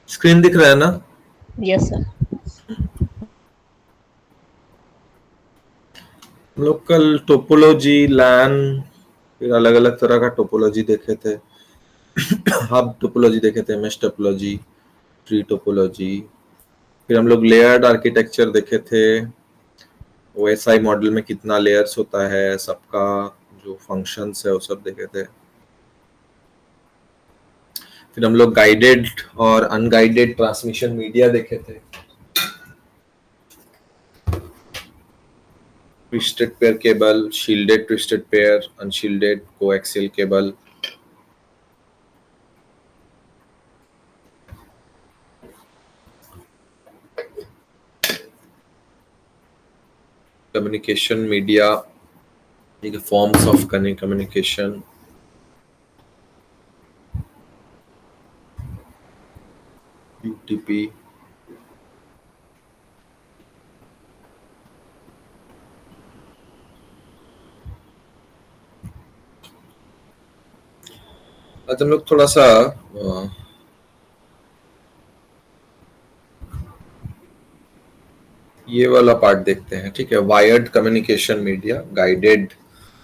Screen दिख रहा है ना? Yes sir. हम लोग कल टोपोलॉजी, लैन, फिर अलग अलग तरह का टोपोलॉजी देखे थे। हब टोपोलॉजी देखे थे, मेश टोपोलॉजी, ट्री टोपोलॉजी, फिर हम लोग लेयर्ड आर्किटेक्चर देखे थे। ओएसआई मॉडल में कितना लेयर्स होता है, सबका जो फंक्शंस है वो सब देखे थे। फिर हम लोग गाइडेड और अनगाइडेड ट्रांसमिशन मीडिया देखे थे। Twisted pair cable, shielded twisted pair, unshielded coaxial cable. Communication media, forms of communication. UTP, आज हम लोग थोड़ा सा ये वाला पार्ट देखते हैं, ठीक है। वायर्ड कम्युनिकेशन मीडिया, गाइडेड,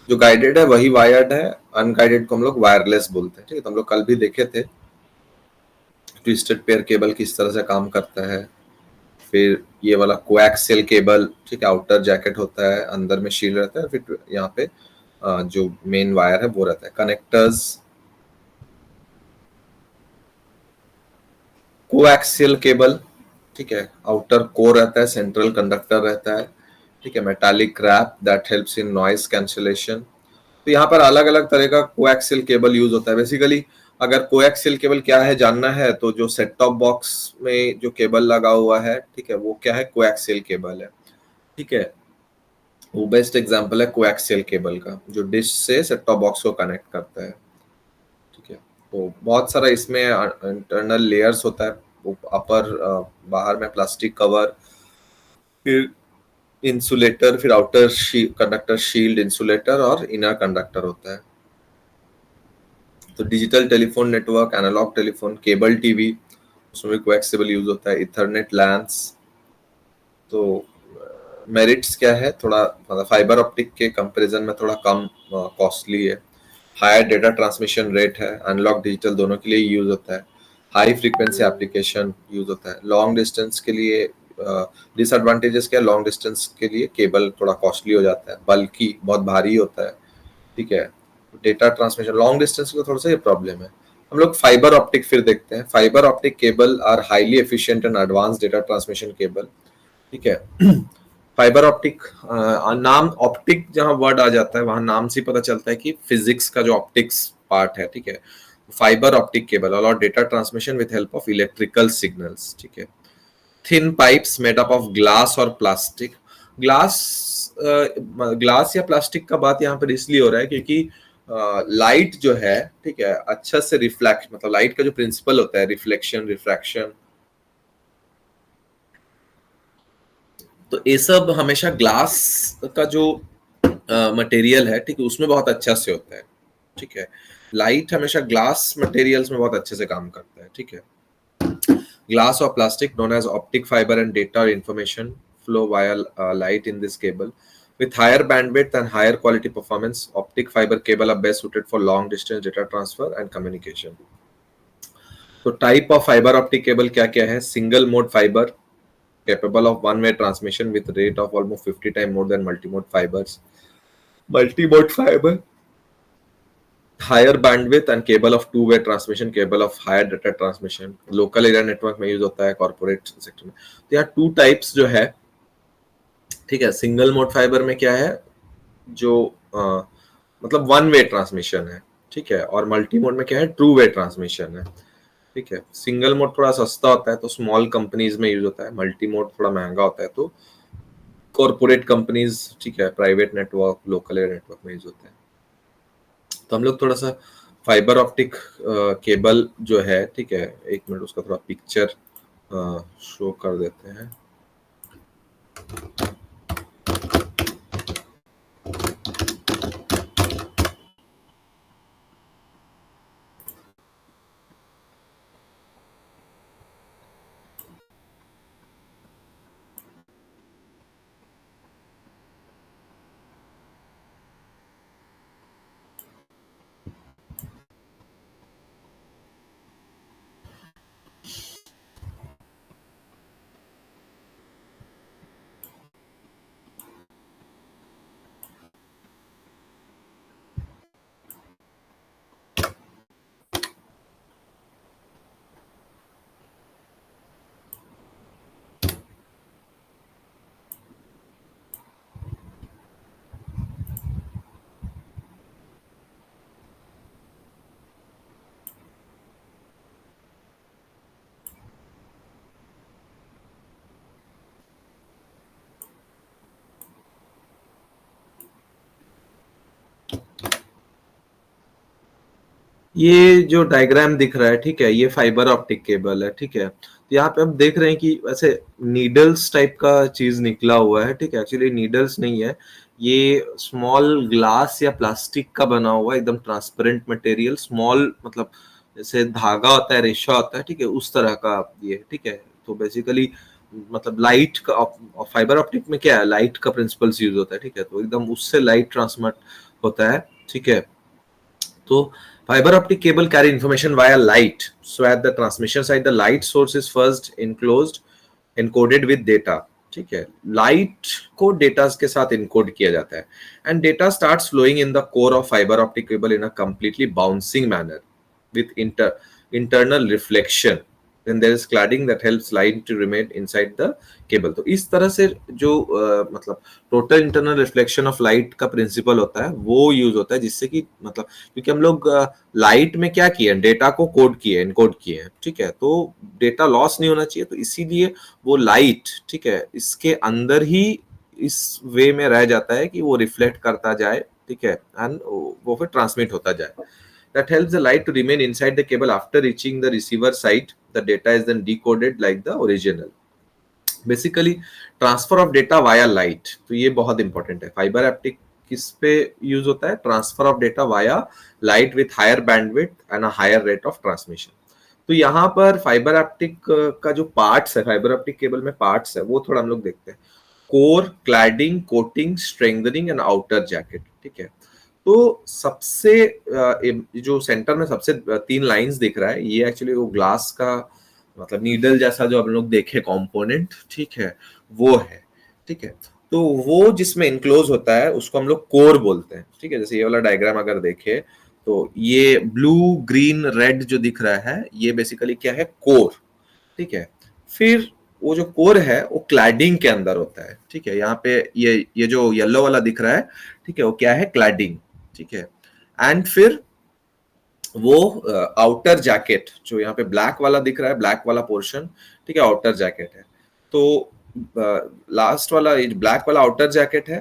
जो गाइडेड है वही वायर्ड है, अनगाइडेड को हम लोग वायरलेस बोलते हैं, ठीक है। तो हम लोग कल भी देखे थे ट्विस्टेड पेयर केबल किस तरह से काम करता है। फिर ये वाला कोएक्सियल केबल, ठीक है, आउटर जैकेट होता है, अंदर में शील्ड रहता है, फिर यहाँ पे जो मेन वायर है वो रहता है। कनेक्टर्स, कोएक्सियल केबल, ठीक है, आउटर कोर रहता है, सेंट्रल कंडक्टर रहता है, ठीक है, metallic wrap that helps in noise cancellation. तो यहाँ पर अलग अलग तरह का कोएक्सियल केबल यूज होता है। बेसिकली अगर कोएक्सियल केबल क्या है जानना है तो जो सेट टॉप बॉक्स में जो केबल लगा हुआ है, ठीक है, वो क्या है, कोएक्सियल केबल है, ठीक है। वो बेस्ट एग्जांपल है कोएक्सियल केबल का, जो डिश से सेट टॉप बॉक्स को कनेक्ट करता है, ठीक है। तो बहुत सारा इसमें इंटरनल लेयर्स होता है। वो अपर, बाहर में प्लास्टिक कवर, फिर इंसुलेटर, फिर आउटर कंडक्टर शील्ड, इंसुलेटर और इनर कंडक्टर होता है। तो digital telephone network, analog telephone, cable TV, उसमें भी कोएक्सियल यूज होता है। Ethernet lens. तो मेरिट्स क्या है, थोड़ा मतलब फाइबर ऑप्टिक के कंपैरिजन में थोड़ा कम कॉस्टली है। हायर डेटा ट्रांसमिशन रेट है, एनालॉग डिजिटल दोनों के लिए यूज होता है। हाई फ्रीक्वेंसी एप्लीकेशन यूज होता है। लॉन्ग डिस्टेंस के लिए डिसएडवांटेजेस क्या है, लॉन्ग डिस्टेंस के लिए केबल थोड़ा कॉस्टली हो जाता है, बल्कि बहुत भारी होता है, ठीक है। डेटा ट्रांसमिशन लॉन्ग डिस्टेंस का थोड़ा सा ये प्रॉब्लम है। हम लोग फाइबर ऑप्टिक फिर देखते हैं। Fibre optic cable are highly efficient and advance data transmission cable, ठीक है। फाइबर ऑप्टिक, नाम ऑप्टिक जहां वर्ड आ जाता है वहां नाम से पता चलता है कि फिजिक्स का जो ऑप्टिक्स पार्ट है, ठीक है। Fibre optic cable allow data transmission with help of electrical signals, ठीक है। Thin pipes made up of glass और प्लास्टिक। ग्लास, ग्लास या प्लास्टिक का बात यहाँ पर इसलिए हो रहा है क्योंकि लाइट जो है, ठीक है, अच्छा से रिफ्लेक्ट, मतलब लाइट का जो प्रिंसिपल होता है, रिफ्लेक्शन, रिफ्रैक्शन, तो ये सब हमेशा ग्लास का जो मटेरियल है, ठीक है, उसमें बहुत अच्छा से होता है, ठीक है। लाइट हमेशा ग्लास मटेरियल्स में बहुत अच्छे से काम करता है, ठीक है। Glass or plastic known as optic fiber and data or information flow via light in this cable. With higher bandwidth and higher quality performance, optic fiber cable are best suited for long distance data transfer and communication. So type of fiber optic cable क्या क्या है? Single mode fiber capable of one way transmission with rate of almost 50 times more than multi-mode fibers. Multi-mode fiber, higher bandwidth and cable of two-way transmission, cable of higher data transmission, local area network में use होता है, corporate sector में। तो यहाँ two types जो है, ठीक है। सिंगल मोड फाइबर में क्या है, जो मतलब वन वे ट्रांसमिशन है, ठीक है, और मल्टी मोड में क्या है, ट्रू वे ट्रांसमिशन है, ठीक है। सिंगल मोड थोड़ा सस्ता होता है तो स्मॉल कंपनीज में यूज होता है, मल्टी मोड थोड़ा महंगा होता है तो कॉर्पोरेट कंपनीज, ठीक है, private network, local area network में यूज होता है। तो हम लोग थोड़ा सा फाइबर ऑप्टिक केबल जो है, ठीक है, एक मिनट उसका थोड़ा पिक्चर शो कर देते हैं। ये जो डायग्राम दिख रहा है, ठीक है, ये फाइबर ऑप्टिक केबल है, ठीक है। तो यहाँ पे हम देख रहे हैं कि वैसे नीडल्स टाइप का चीज निकला हुआ है, ठीक है। एक्चुअली नीडल्स नहीं है, ये स्मॉल ग्लास या प्लास्टिक का बना हुआ है, एकदम ट्रांसपेरेंट मटेरियल, स्मॉल मतलब जैसे धागा होता है, रेशा होता है, ठीक है, उस तरह का ये, ठीक है। तो बेसिकली मतलब लाइट का, फाइबर ऑप्टिक में क्या है, लाइट का प्रिंसिपल्स यूज होता है, ठीक है। तो एकदम उससे लाइट ट्रांसमिट होता है, ठीक है। So fiber optic cable carry information via light. So at the transmission side, the light source is first enclosed, encoded with data. ठीक है, लाइट को डेटा के साथ इनकोड किया जाता है and data starts flowing in the core of fibre optic cable in a completely bouncing manner with internal reflection. Then there is cladding that helps light to remain inside the cable. तो इस तरह से जो मतलब total internal reflection of light का principal होता है वो यूज होता है, जिससे कि मतलब क्योंकि हम लोग लाइट में क्या किए, डेटा को कोड किए, इनकोड किए हैं, ठीक है। तो डेटा लॉस नहीं होना चाहिए, तो इसीलिए वो लाइट, ठीक है, इसके अंदर ही इस वे में रह जाता है कि वो रिफ्लेक्ट करता जाए, ठीक है, एंड वो फिर ट्रांसमिट होता जाए। That helps the light to remain inside the cable after reaching the receiver side. The data is then decoded like the original. Basically transfer of data via light, तो ये बहुत इंपॉर्टेंट है। Fibre optic किस पे use होता है, transfer of data via light with higher bandwidth and a higher rate of transmission. तो यहाँ पर फाइबर ऑप्टिक का जो पार्ट्स है, फाइबर ऑप्टिक केबल में पार्ट्स है, वो थोड़ा हम लोग देखते हैं। Core, cladding, coating, strengthening and outer jacket, ठीक है। तो सबसे जो सेंटर में सबसे तीन लाइंस दिख रहा है, ये एक्चुअली वो ग्लास का मतलब नीडल जैसा जो हम लोग देखे कंपोनेंट, ठीक है, वो है, ठीक है। तो वो जिसमें इनक्लोज होता है उसको हम लोग कोर बोलते हैं, ठीक है। जैसे ये वाला डायग्राम अगर देखे तो ये ब्लू ग्रीन रेड जो दिख रहा है, ये बेसिकली क्या है, कोर, ठीक है। फिर वो जो कोर है वो क्लैडिंग के अंदर होता है, ठीक है। यहाँ पे ये जो येलो वाला दिख रहा है, ठीक है, वो क्या है, क्लैडिंग, ठीक है। एंड फिर वो आउटर जैकेट जो यहाँ पे ब्लैक वाला दिख रहा है, ब्लैक वाला पोर्शन, ठीक है, आउटर जैकेट है। तो लास्ट वाला ये ब्लैक वाला आउटर जैकेट है,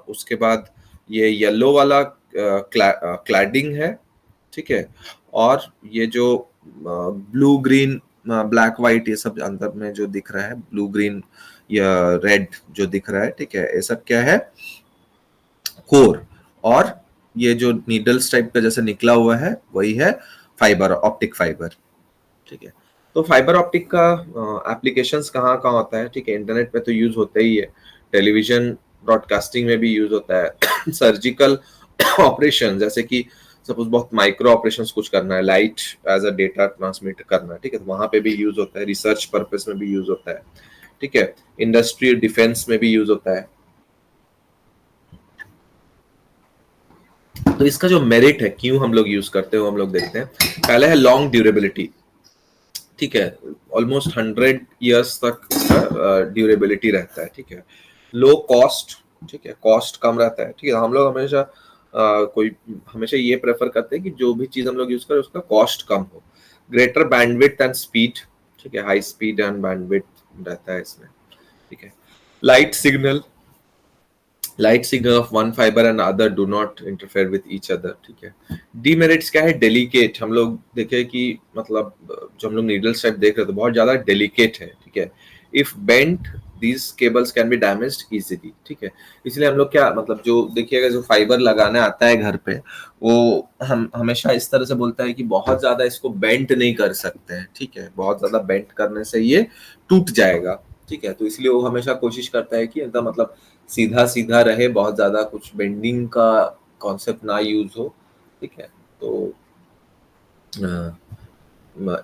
उसके बाद ये येलो वाला क्लैडिंग है, ठीक है। और ये जो ब्लू ग्रीन ब्लैक वाइट ये सब अंदर में जो दिख रहा है, ब्लू ग्रीन या रेड जो दिख रहा है, ठीक है, ये सब क्या है, कोर। और ये जो नीडल्स टाइप का जैसे निकला हुआ है वही है फाइबर ऑप्टिक फाइबर, ठीक है। तो फाइबर ऑप्टिक का एप्लीकेशंस कहाँ कहाँ होता है, ठीक है। इंटरनेट पे तो यूज होता ही है, टेलीविजन ब्रॉडकास्टिंग में भी यूज होता है, सर्जिकल ऑपरेशन जैसे कि सपोज बहुत माइक्रो ऑपरेशंस कुछ करना है, light as a data transmit करना है, ठीक है, तो वहां पे भी यूज होता है। रिसर्च पर्पस में भी यूज होता है, ठीक है। इंडस्ट्री डिफेंस में भी यूज होता है। तो इसका जो मेरिट है, क्यों हम लोग यूज करते हो, हम लोग देखते हैं। पहले है लॉन्ग ड्यूरेबिलिटी, ठीक है, ऑलमोस्ट 100 ईयर्स तक इसका ड्यूरेबिलिटी रहता है, ठीक है। लो कॉस्ट, ठीक है, कॉस्ट कम रहता है, ठीक है। हम लोग हमेशा कोई हमेशा ये प्रेफर करते हैं कि जो भी चीज हम लोग यूज करें उसका कॉस्ट कम हो। ग्रेटर बैंडविड्थ एंड स्पीड, ठीक है, हाई स्पीड एंड बैंडविड्थ रहता है इसमें, ठीक है। Light signal, light signal of one fibre and other do not interfere with each other, ठीक है। डीमेरिट्स क्या है, डेलिकेट, हम लोग देखे कि मतलब जो हम लोग नीडल्स टाइप देख रहे थे बहुत ज्यादा डेलिकेट है, ठीक है। If bent these cables can be damaged easily, ठीक है। इसलिए हम लोग क्या मतलब जो देखिएगा, जो फाइबर लगाने आता है घर पे, वो हम हमेशा इस तरह से बोलता है कि बहुत ज्यादा इसको बेंट नहीं कर सकते हैं, ठीक है, बहुत ज्यादा बेंट करने से ये टूट जाएगा, ठीक है। तो इसलिए वो हमेशा कोशिश करता है कि एकदम मतलब सीधा सीधा रहे, बहुत ज्यादा कुछ बेंडिंग का कॉन्सेप्ट ना यूज हो, ठीक है। तो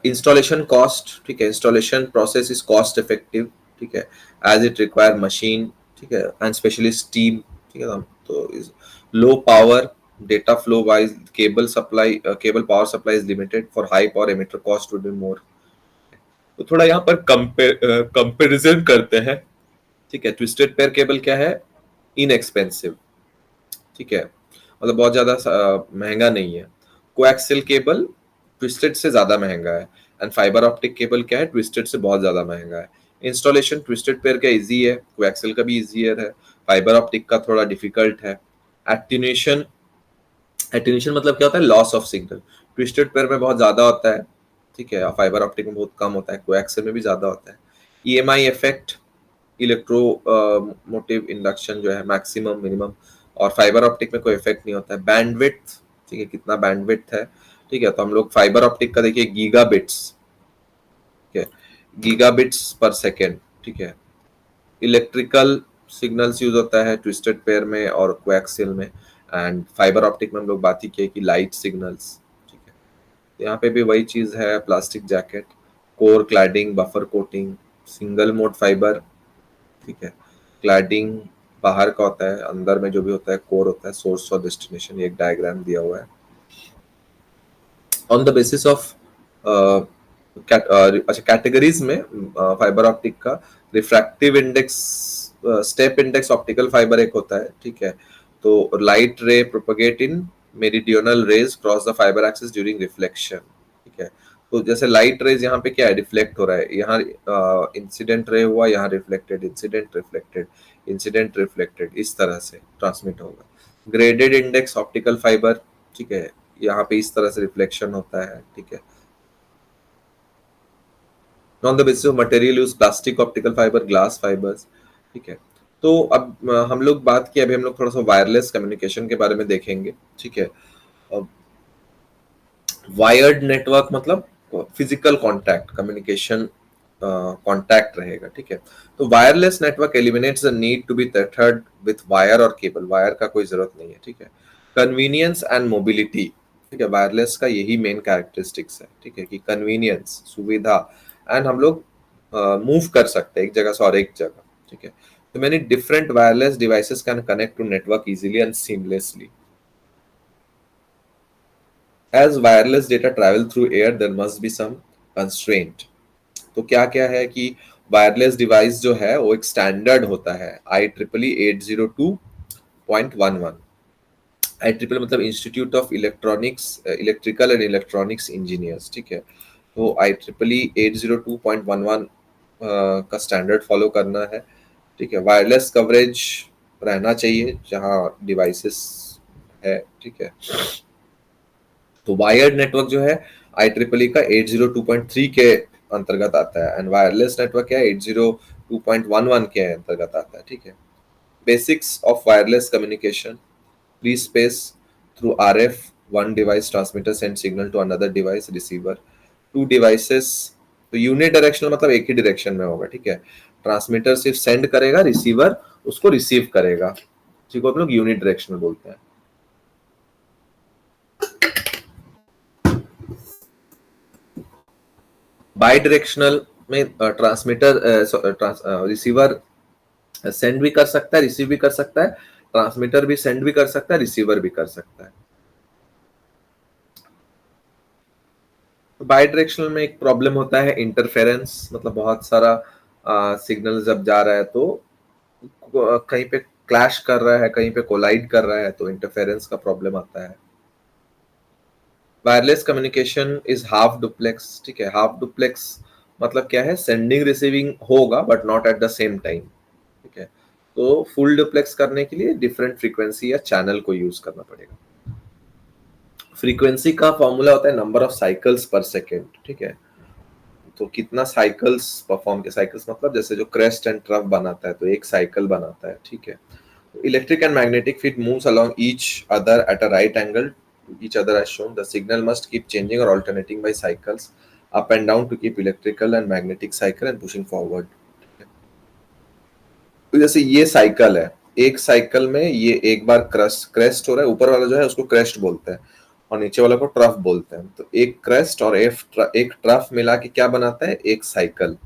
इंस्टॉलेशन कॉस्ट, ठीक है, installation process is cost effective, ठीक है, एज इट रिक्वायर मशीन, ठीक है, एंड स्पेशली स्टीम, ठीक है। तो low power data flow wise cable supply, cable power supply is limited for high power emitter, cost would be more. तो थोड़ा यहाँ पर कंपेरिजन करते हैं, ठीक है। ट्विस्टेड पेयर केबल क्या है, इनएक्सपेंसिव, ठीक है, मतलब बहुत ज्यादा महंगा नहीं है। कोएक्सियल केबल ट्विस्टेड से ज्यादा महंगा है, एंड फाइबर ऑप्टिक केबल क्या है, ट्विस्टेड से बहुत ज्यादा महंगा है। इंस्टॉलेशन ट्विस्टेड पेयर का इजी है, कोएक्सियल का भी इजियर है, फाइबर ऑप्टिक का थोड़ा डिफिकल्ट है। एट्यूनेशन एटेन्यूएशन मतलब क्या होता है, loss of signal. Twisted pair में बहुत ज्यादा होता है, ठीक है, फाइबर ऑप्टिक में बहुत कम होता है, कोएक्सियल में भी ज्यादा होता है। EMI effect, electro motive induction जो है मैक्सिमम मिनिमम, और फाइबर ऑप्टिक में कोई इफेक्ट नहीं होता है। बैंडविड्थ, ठीक है, कितना बैंडविड्थ है, ठीक है, तो हम लोग फाइबर ऑप्टिक का देखिए गीगाबिट्स, ठीक है, गीगाबिट्स पर सेकेंड, ठीक है। इलेक्ट्रिकल सिग्नल्स यूज होता है ट्विस्टेड पेयर में और कोएक्सियल में, एंड फाइबर ऑप्टिक में हम लोग बात ही किए कि लाइट सिग्नल्स, ठीक है। तो यहाँ पे भी वही चीज है, plastic jacket, core cladding, buffer coating, single mode fibre, ठीक है। क्लैडिंग बाहर का होता है, अंदर में जो भी होता है कोर होता है, सोर्स और डेस्टिनेशन, ये एक डायग्राम दिया हुआ है। ऑन द बेसिस ऑफ अच्छा कैटेगरीज में फाइबर ऑप्टिक का refractive index, step index optical fibre एक होता है, ठीक है। तो light ray propagate in meridional rays cross the fibre axis during reflection, ठीक है। तो जैसे लाइट रेज यहाँ पे क्या है, रिफ्लेक्ट हो रहा है, यहाँ इंसिडेंट रे हुआ, यहाँ reflected, incident reflected, incident reflected, इस तरह से ट्रांसमिट होगा। ग्रेडेड इंडेक्स ऑप्टिकल फाइबर, ठीक है, यहाँ पे इस तरह से रिफ्लेक्शन होता है, ठीक है। On the basis of material use, plastic, optical fibre, glass fibres, ठीक है। तो अब हम लोग बात की, अभी हम लोग थोड़ा सा वायरलेस कम्युनिकेशन के बारे में देखेंगे, ठीक है। वायर्ड नेटवर्क मतलब फिजिकल कांटेक्ट, कम्युनिकेशन कांटेक्ट रहेगा, ठीक है। तो wireless network eliminates the need to be tethered with wire और केबल, वायर का कोई जरूरत नहीं है, ठीक है। कन्वीनियंस एंड मोबिलिटी, ठीक है, वायरलेस का यही मेन कैरेक्टरिस्टिक्स है, ठीक है, कि कन्वीनियंस, सुविधा, एंड हम लोग मूव कर सकते हैं एक जगह से और एक जगह, ठीक है। तो many different wireless devices can connect to network easily and seamlessly. As wireless data travel through air, there must be some constraint. तो क्या क्या है कि वायरलेस डिवाइस जो है वो एक स्टैंडर्ड होता है, IEEE 802.11। IEEE मतलब institute of electronics, electrical and electronics engineers, ठीक है। तो IEEE 802.11 का स्टैंडर्ड फॉलो करना है, ठीक है। वायरलेस कवरेज रहना चाहिए जहाँ डिवाइसेस है, ठीक है। तो वायर्ड नेटवर्क जो है IEEE का 802.3 के अंतर्गत आता है, एंड वायरलेस नेटवर्क क्या है 802.11 के अंतर्गत आता है, ठीक है। Basics of wireless communication, free space through RF, one device transmitter send signal to another device receiver, two devices, तो यूनि डायरेक्शनल मतलब एक ही डायरेक्शन में होगा, ठीक है। ट्रांसमीटर सिर्फ सेंड करेगा, रिसीवर उसको रिसीव करेगा, जिसको हम लोग यूनि डायरेक्शनल बोलते हैं। बाई डायरेक्शनल में ट्रांसमीटर रिसीवर सेंड भी कर सकता है, रिसीव भी कर सकता है, ट्रांसमीटर भी सेंड भी कर सकता है, रिसीवर भी कर सकता है। तो बाई डायरेक्शनल में एक प्रॉब्लम होता है इंटरफेरेंस, मतलब बहुत सारा सिग्नल जब जा रहा है तो कहीं पे क्लैश कर रहा है, कहीं पे कोलाइड कर रहा है, तो इंटरफेरेंस का प्रॉब्लम आता है। Wireless communication is half duplex, ठीक है। हाफ डुप्लेक्स मतलब क्या है, सेंडिंग रिसीविंग होगा but not at the same time, ठीक है। तो फुल डुप्लेक्स करने के लिए डिफरेंट फ्रीक्वेंसी या चैनल को यूज करना पड़ेगा। फ्रीक्वेंसी का फॉर्मूला होता है नंबर ऑफ साइकिल्स पर सेकेंड, ठीक है। तो कितना साइकिल्स परफॉर्म के, साइकिल्स मतलब जैसे जो क्रेस्ट एंड ट्रफ बनाता है तो एक साइकिल बनाता है, ठीक है। Electric and magnetic field moves along each other at a right angle to each other as shown. The signal must keep changing or alternating by cycles up and down to keep electrical and magnetic cycle and pushing forward. तो जैसे ये cycle है, एक cycle में ये एक बार crest हो रहा है, ऊपर वाला जो है उसको क्रेस्ट बोलते हैं और नीचे वाला को ट्रफ बोलते हैं। तो एक क्रेस्ट और एक ट्रफ मिला के क्या बनाता है, एक साइकिल,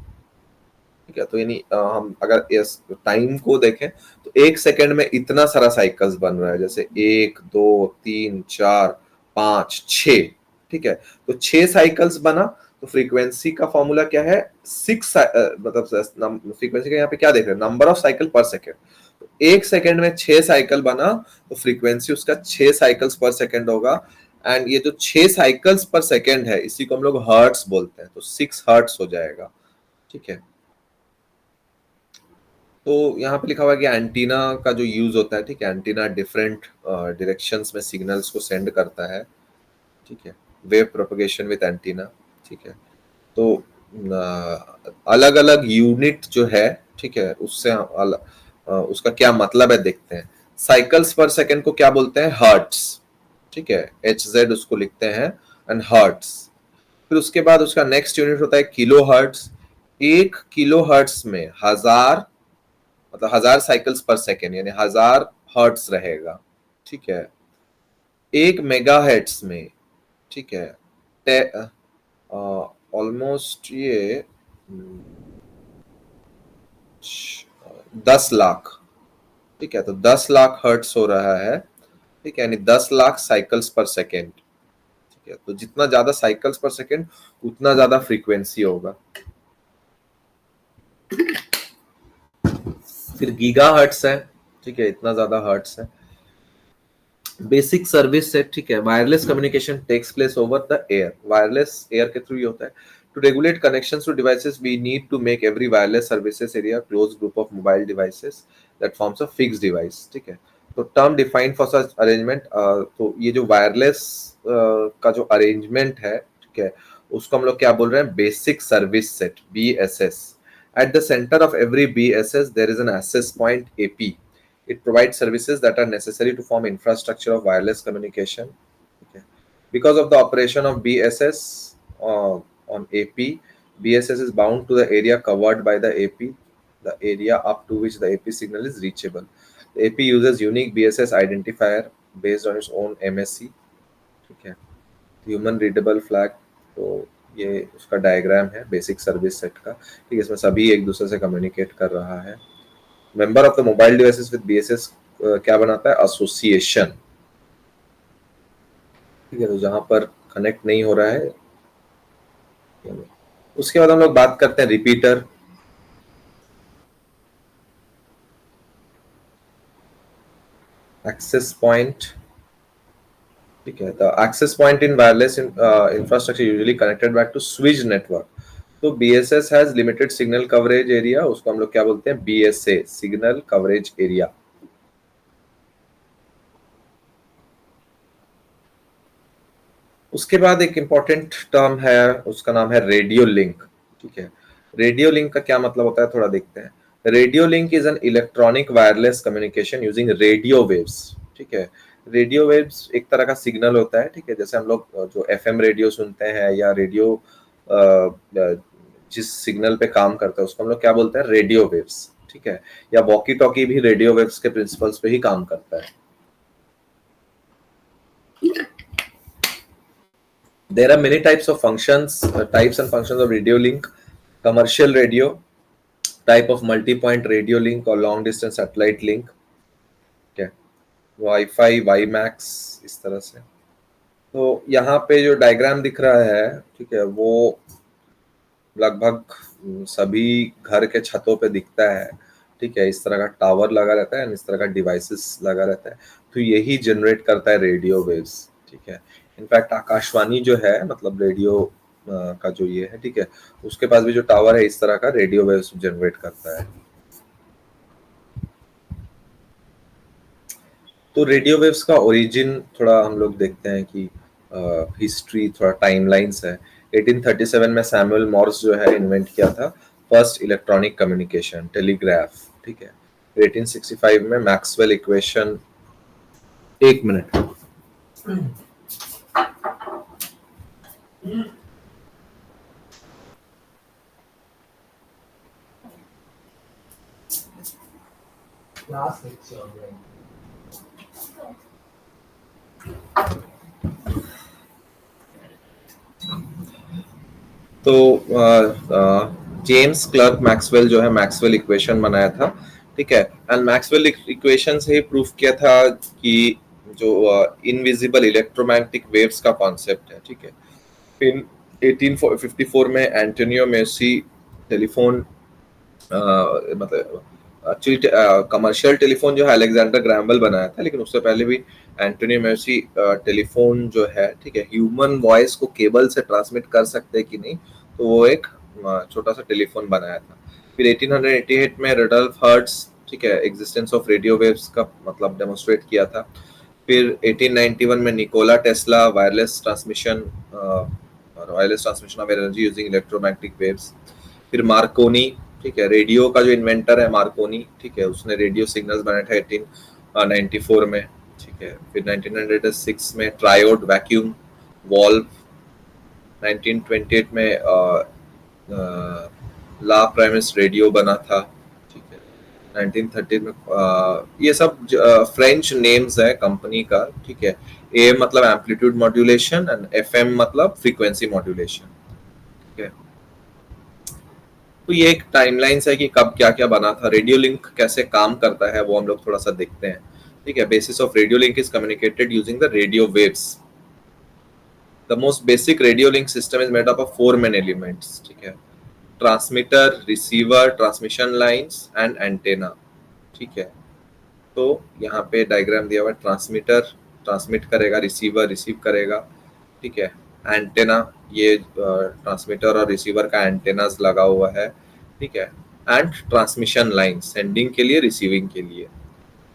ठीक है। तो यानी हम अगर इस टाइम को देखें तो एक सेकंड में इतना सारा साइकिल्स बन रहा है, जैसे 1 2 3 4 5 6, ठीक है। तो 6 साइकिल्स बना, तो फ्रीक्वेंसी का फॉर्मूला क्या है, 6, मतलब फ्रीक्वेंसी का यहाँ पे क्या देख रहे हैं, नंबर ऑफ साइकिल पर सेकेंड। तो एक सेकंड में 6 साइकिल बना तो फ्रीक्वेंसी उसका 6 साइकिल्स पर सेकेंड होगा, एंड ये जो 6 साइकिल्स पर सेकेंड है इसी को हम लोग हर्ट्स बोलते हैं, तो 6 हर्ट्स हो जाएगा, ठीक है। तो यहाँ पे लिखा हुआ है कि एंटीना का जो यूज होता है, ठीक है, एंटीना डिफरेंट डायरेक्शंस में सिग्नल्स को सेंड करता है, ठीक है, वेव प्रोपगेशन विद एंटीना, ठीक है। तो अलग अलग यूनिट जो है, ठीक है, उससे उसका क्या मतलब है देखते हैं। साइकिल्स पर सेकंड को क्या बोलते हैं, हर्ट्स, ठीक है, एच जेड उसको लिखते हैं एंड हर्ट्स। फिर उसके बाद उसका नेक्स्ट यूनिट होता है किलो हर्ट्स। एक किलो हर्ट्स में हजार, मतलब 1000 साइकिल्स पर सेकेंड, यानी 1000 हर्ट्स रहेगा, ठीक है। एक मेगा हर्ट्स में, ठीक है, ऑलमोस्ट ये 10 लाख, ठीक है, तो 10 लाख हर्ट्स हो रहा है, ठीक है, यानी 10 लाख साइकिल्स पर सेकेंड, ठीक है। तो जितना ज्यादा साइकिल्स पर सेकेंड उतना ज्यादा फ्रीक्वेंसी होगा। फिर गीगा हर्ट्स है, ठीक है, इतना ज्यादा हर्ट्स है। बेसिक सर्विस सेट, ठीक है, wireless communication takes place over the air, wireless air के थ्रू ही होता है। To regulate connections to devices we need to make every wireless services area close group of mobile devices that forms a fixed device, ठीक है। तो term defined for such arrangement, तो ये जो वायरलेस का जो अरेंजमेंट है, ठीक है, उसको हम लोग क्या बोल रहे हैं, basic service set, BSS। At the centre of every BSS there is an access point AP. It provides services that are necessary to form infrastructure of wireless communication. Okay. Because of the operation of BSS on AP, BSS is bound to the area covered by the AP, the area up to which the AP signal is reachable. The AP uses unique BSS identifier based on its own MSC. ठीक है, human readable flag. तो ये उसका diagram है basic service set का, ठीक है। इसमें सभी एक दूसरे से कम्युनिकेट कर रहा है। Member of the mobile devices with BSS क्या बनाता है, एसोसिएशन, ठीक है। तो जहां पर कनेक्ट नहीं हो रहा है, उसके बाद हम लोग बात करते हैं रिपीटर। एक्सेस पॉइंट, ठीक है, तो access point in wireless infrastructure usually connected back to switch network. तो BSS has limited signal coverage area, उसको हम लोग क्या बोलते हैं, BSA, सिग्नल कवरेज एरिया। उसके बाद एक इंपॉर्टेंट टर्म है, उसका नाम है रेडियो लिंक, ठीक है। रेडियो लिंक का क्या मतलब होता है, थोड़ा देखते हैं। Radio link is an electronic wireless communication using radio waves, ठीक है। रेडियो वेव्स एक तरह का सिग्नल होता है, ठीक है, जैसे हम लोग जो FM रेडियो सुनते हैं या रेडियो जिस सिग्नल पे काम करता है उसको हम लोग क्या बोलते हैं, रेडियो वेव्स, ठीक है। या वॉकी टॉकी भी रेडियो वेव्स के प्रिंसिपल्स पे ही काम करता है। There are many types of functions, types and functions of radio link. Commercial radio, type of multi-point radio link or long distance satellite link. Okay. Wi-Fi, WiMAX, इस तरह से। तो यहाँ पे जो डायग्राम दिख रहा है, ठीक है, वो लगभग सभी घर के छतों पे दिखता है, ठीक है। इस तरह का टावर लगा रहता है, इस तरह का डिवाइसेस लगा रहता है, तो यही जनरेट करता है रेडियो वेव्स, ठीक है। इनफैक्ट आकाशवाणी जो है, मतलब रेडियो का जो ये है, ठीक है, उसके पास भी जो टावर है इस तरह का रेडियो वेव्स जनरेट करता है। तो रेडियो वेव्स का ओरिजिन थोड़ा हम लोग देखते हैं कि हिस्ट्री, थोड़ा टाइमलाइंस है। 1837 में सैमुअल मॉर्स जो है इन्वेंट किया था फर्स्ट इलेक्ट्रॉनिक कम्युनिकेशन, टेलीग्राफ, ठीक है। 1865 में मैक्सवेल इक्वेशन, एक मिनट, तो जेम्स क्लर्क मैक्सवेल जो है मैक्सवेल इक्वेशन बनाया था, ठीक है। एंड मैक्सवेल इक्वेशन से ही प्रूफ किया था कि जो इनविजिबल इलेक्ट्रोमैग्नेटिक वेव्स का कॉन्सेप्ट है, ठीक है। फिर 1854 में एंटोनियो मेसी टेलीफोन, मतलब एक्चुअली कमर्शियल टेलीफोन जो है अलेक्जेंडर ग्रैम्बल बनाया था, लेकिन उससे पहले भी एंटोनियो मेसी टेलीफोन जो है, ठीक है, ह्यूमन वॉइस को केबल से ट्रांसमिट कर सकते हैं कि नहीं, तो वो एक छोटा सा टेलीफोन बनाया था। फिर 1888 में रडल्फ हर्ट्ज, ठीक है, एग्जिस्टेंस ऑफ रेडियो वेव्स का मतलब डेमोन्स्ट्रेट किया था। फिर 1891 में Nikola Tesla wireless transmission of energy using electromagnetic waves. फिर मार्कोनी, ठीक है, रेडियो का जो इन्वेंटर है मार्कोनी, ठीक है, उसने रेडियो सिग्नल्स बनाया था 1894 में, ठीक है। फिर 1906 में ट्रायोड वैक्यूम वॉल्व, 1928 में ला प्राइमस रेडियो बना था, ठीक है। 1930 में ये सब फ्रेंच नेम्स है कंपनी का, ठीक है। ए मतलब एम्पलीट्यूड मॉड्यूलेशन एंड एफएम मतलब फ्रीक्वेंसी मॉड्यूलेशन, ठीक है। तो ये एक टाइमलाइंस है कि कब क्या क्या बना था। रेडियो लिंक कैसे काम करता है वो हम लोग थोड़ा सा देखते हैं, ठीक है। Basis of radio link is communicated using the radio waves. The most basic radio link system is made up of 4 main elements, ठीक है। Transmitter, receiver, transmission lines and antenna, ठीक है। तो यहाँ पे डायग्राम दिया हुआ है। ट्रांसमीटर ट्रांसमिट करेगा, रिसीवर रिसीव करेगा, ठीक है। एंटेना, ये ट्रांसमीटर और रिसीवर का एंटेनास लगा हुआ है, ठीक है। एंड ट्रांसमिशन लाइन सेंडिंग के लिए, रिसीविंग के लिए,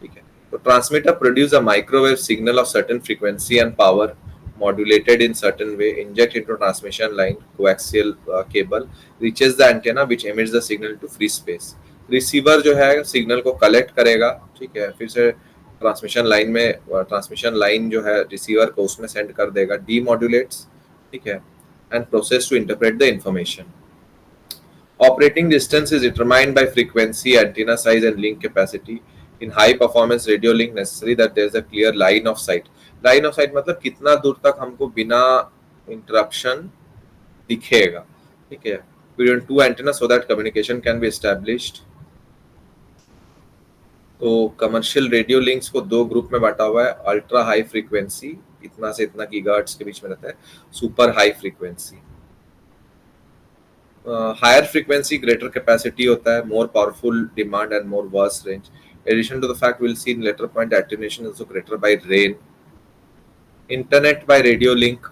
ठीक है। तो transmitter produce a microwave signal of certain frequency and power modulated in certain way, inject into transmission line, coaxial cable, reaches the antenna which emits the signal to free space. Receiver जो है signal को collect करेगा, ठीक है, फिर से transmission line में, transmission line जो है रिसीवर को उसमें सेंड कर देगा, डीमॉड्यूलेट्स, ठीक है, and process to interpret the information. Operating distance is determined by frequency, antenna size, and link capacity. In high performance radio link, necessary that there is a clear line of sight. Line of sight मतलब कितना दूर तक हमको बिना interruption दिखेगा, ठीक है। Between two antennas so that communication can be established. तो कमर्शियल रेडियो लिंक्स को दो ग्रुप में बांटा हुआ है। अल्ट्रा हाई फ्रीक्वेंसी, इतना से इतना गीगाहर्ट्ज के बीच में रहता है। Super high frequency, higher frequency greater capacity होता है, more powerful demand and more worse range. Addition to the fact will see in later point attenuation is also greater by rain. Internet by radio link,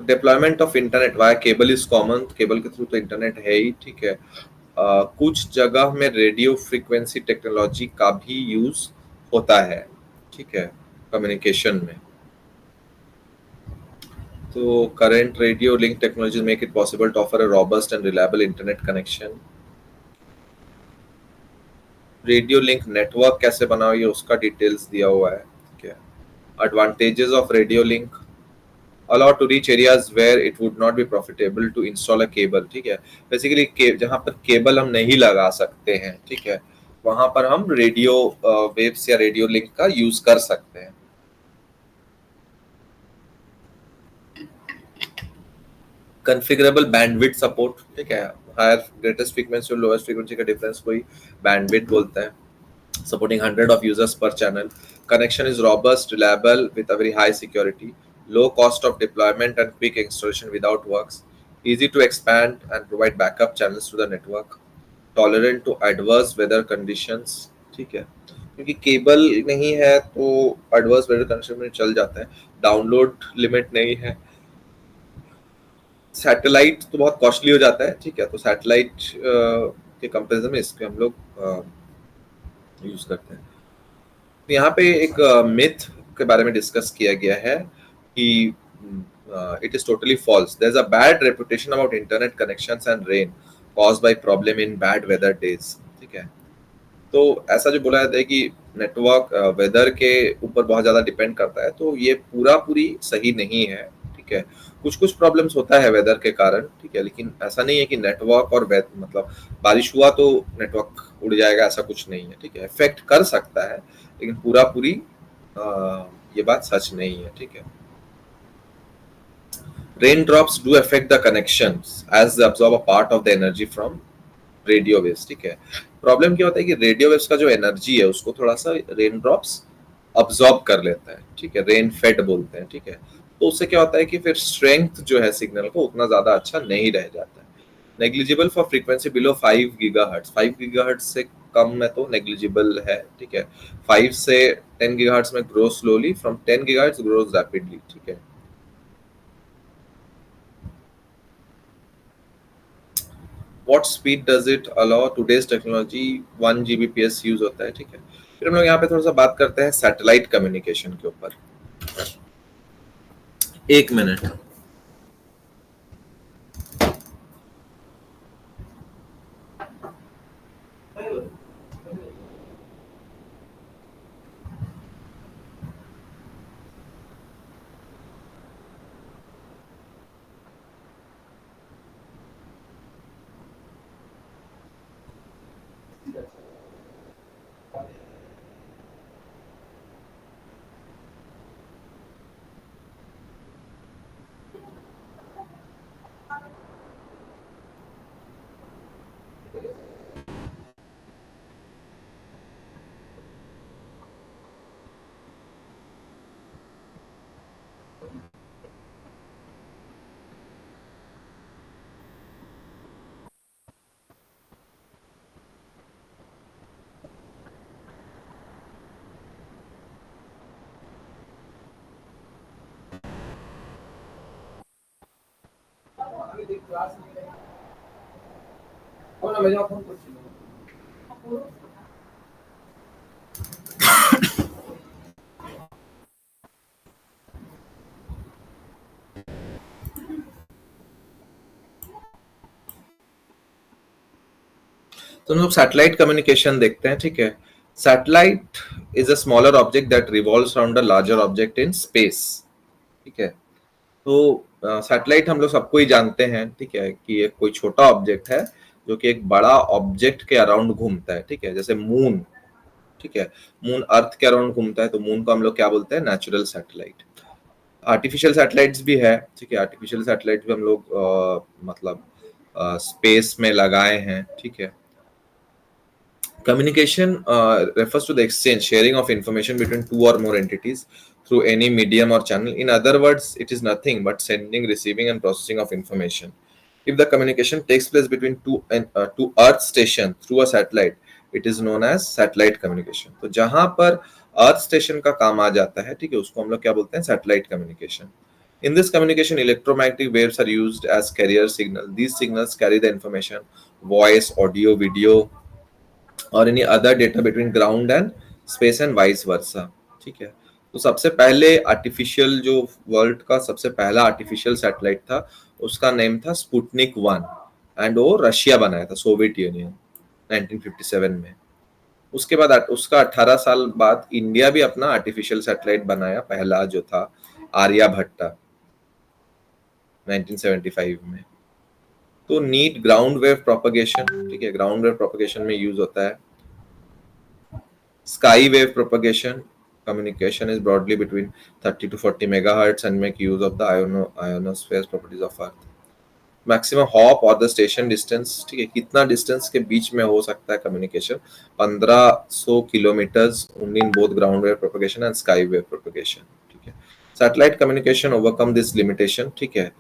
deployment of internet via cable is common. Cable के through तो internet है ही, ठीक है। कुछ जगह में radio frequency technology का भी यूज होता है, ठीक है, कम्युनिकेशन में। तो current radio link technologies make it possible to offer a robust and reliable internet connection. Radio link network कैसे बनाओ ये उसका डिटेल्स दिया हुआ है, ठीक है। Advantages of radio link, allow to reach areas where it would not be profitable to install a cable, ठीक है। बेसिकली जहां पर केबल हम नहीं लगा सकते हैं, ठीक है, वहां पर हम रेडियो वेव्स या रेडियो लिंक का यूज कर सकते हैं। कॉन्फ़िगरेबल बैंडविड्थ सपोर्ट, ठीक है। हायर ग्रेटेस्ट फ्रीक्वेंसी और लोएस्ट फ्रीक्वेंसी का डिफरेंस कोई बैंडविड्थ बोलता है। Supporting 100 of users per channel. Connection is robust, reliable with a very high security. Low cost of deployment and quick installation without works. Easy to expand and provide backup channels to the network. Tolerant to adverse weather conditions. ठीक है, क्योंकि cable नहीं है तो adverse weather condition में चल जाता है। डाउनलोड लिमिट नहीं है। सैटेलाइट तो बहुत कॉस्टली हो जाता है, ठीक है, तो सैटेलाइट के कंपैरिजन में इसके हम लोग यूज करते हैं। तो यहाँ पे एक मिथ के बारे में डिस्कस किया गया है कि it is totally false. There is a bad reputation about internet connections and rain caused by problem in bad weather days, ठीक है। तो ऐसा जो बोला जाता है कि नेटवर्क वेदर के ऊपर बहुत ज्यादा डिपेंड करता है, तो ये पूरा पूरी सही नहीं है, ठीक है। कुछ कुछ प्रॉब्लम्स होता है वेदर के कारण, ठीक है, लेकिन ऐसा नहीं है कि नेटवर्क और मतलब बारिश हुआ तो नेटवर्क उड़ जाएगा, ऐसा कुछ नहीं है, ठीक है। इफेक्ट कर सकता है लेकिन पूरा पूरी ये बात सच नहीं है, ठीक है। Raindrops do affect the connections as they absorb a part of the energy from radio waves, ठीक है। प्रॉब्लम क्या होता है कि रेडियो वेव्स का जो एनर्जी है उसको थोड़ा सा रेन ड्रॉप्स अब्सॉर्ब कर लेता है, ठीक है, रेन फेड बोलते हैं, ठीक है। तो उससे क्या होता है कि फिर स्ट्रेंथ जो है सिग्नल को उतना ज्यादा अच्छा नहीं रह जाता है। Negligible for frequency below 5 gigahertz. 5 gigahertz से कम में तो नेग्लिजिबल है, ठीक है। 5 से 10 गीगाहर्ट्ज में grow slowly, from 10 gigahertz grows rapidly, ठीक है। What speed does it allow today's technology 1 Gbps use होता है, ठीक है। फिर हम लोग यहाँ पे थोड़ा सा बात करते हैं सैटेलाइट कम्युनिकेशन के ऊपर। 1 मिनट। तो हम लोग सैटेलाइट कम्युनिकेशन देखते हैं, ठीक है। Satellite is a smaller object that revolves around a larger object in space, ठीक है। तो सैटेलाइट हम लोग सबको ही जानते हैं, ठीक है, कि एक कोई छोटा ऑब्जेक्ट है जो कि एक बड़ा ऑब्जेक्ट के अराउंड घूमता है, ठीक है, जैसे मून, ठीक है। मून अर्थ के अराउंड घूमता है तो मून को हम लोग क्या बोलते हैं, नेचुरल सैटेलाइट। आर्टिफिशियल सैटेलाइट्स भी है, ठीक है। आर्टिफिशियल सैटेलाइट भी हम लोग मतलब स्पेस में लगाए हैं, ठीक है। Communication refers to the exchange, sharing of information between two or more entities through any medium or channel. In other words, it is nothing but sending, receiving, and processing of information. If the communication takes place between two Earth station through a satellite, it is known as satellite communication. तो जहां पर earth station का काम आ जाता है, ठीक है, उसको हम लोग क्या बोलते हैं, satellite communication. In this communication, electromagnetic waves are used as carrier signal. These signals carry the information, voice, audio, video, और any other data between ground and space and vice versa, ठीक है। तो सबसे पहले आर्टिफिशियल जो world का सबसे पहला आर्टिफिशियल सैटेलाइट था, उसका नेम था स्पुतनिक 1, एंड वो रशिया बनाया था, सोवियत यूनियन, 1957 में। उसके बाद उसका 18 साल बाद इंडिया भी अपना आर्टिफिशियल सैटेलाइट बनाया, पहला जो था आर्यभट्टा, 1975 में। तो नीट ग्राउंड वेव प्रोपगेशन, ठीक है, ग्राउंड वेव प्रोपगेशन में यूज होता है। Sky wave propagation communication is broadly between 30 to 40 megahertz and make use of the ionosphere properties of Earth. Maximum hop और द स्टेशन डिस्टेंस, ठीक है, कितना distance के बीच में हो सकता है communication, 1500 kilometres in both ground wave propagation and sky wave propagation, ठीक है। Satellite communication overcome this limitation, ठीक है।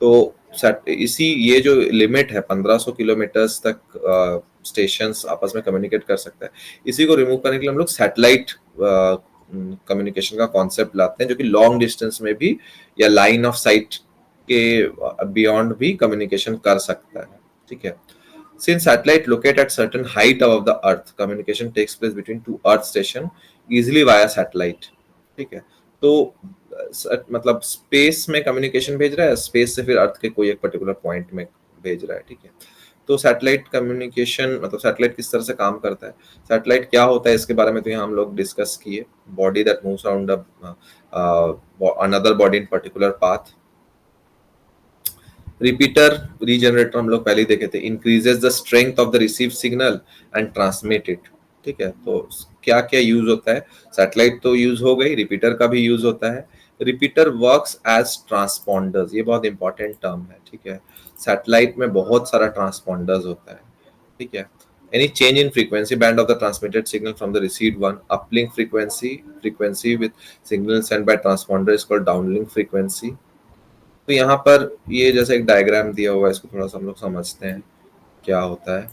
तो इसी ये जो लिमिट है 1500 किलोमीटर्स तक स्टेशंस आपस में कम्युनिकेट कर सकता है, इसी को रिमूव करने के लिए हम लोग सैटेलाइट कम्युनिकेशन का कॉन्सेप्ट लाते हैं, जो कि लॉन्ग डिस्टेंस में भी या लाइन ऑफ साइट के बियॉन्ड भी कम्युनिकेशन कर सकता है, ठीक है। Since satellite locate at certain height above the earth, communication takes place between two earth station easily via satellite, ठीक है। तो मतलब स्पेस में कम्युनिकेशन भेज रहा है, स्पेस से फिर अर्थ के कोई एक पर्टिकुलर पॉइंट में भेज रहा है, ठीक है। तो सैटेलाइट कम्युनिकेशन मतलब सैटेलाइट किस तरह से काम करता है, सैटेलाइट क्या होता है, इसके बारे में तो यहाँ हम लोग डिस्कस किए। Body that moves around another body in particular path. Repeater regenerator हम लोग पहले ही देखे थे, increases the strength of the receive signal and transmit it, ठीक है। तो क्या क्या यूज होता है, सैटेलाइट तो यूज हो गई, रिपीटर का भी यूज होता है। रिपीटर वर्क्स एज ट्रांसपॉन्डर्स, ये बहुत इंपॉर्टेंट टर्म है, ठीक है। सैटेलाइट में बहुत सारा ट्रांसपॉन्डर्स होता है, ठीक है। Any change in frequency band of the transmitted signal from the received one, uplink frequency with signal sent by transponder is called downlink frequency. तो यहाँ पर ये जैसे एक डायग्राम दिया हुआ है, इसको थोड़ा सा हम लोग समझते हैं क्या होता है।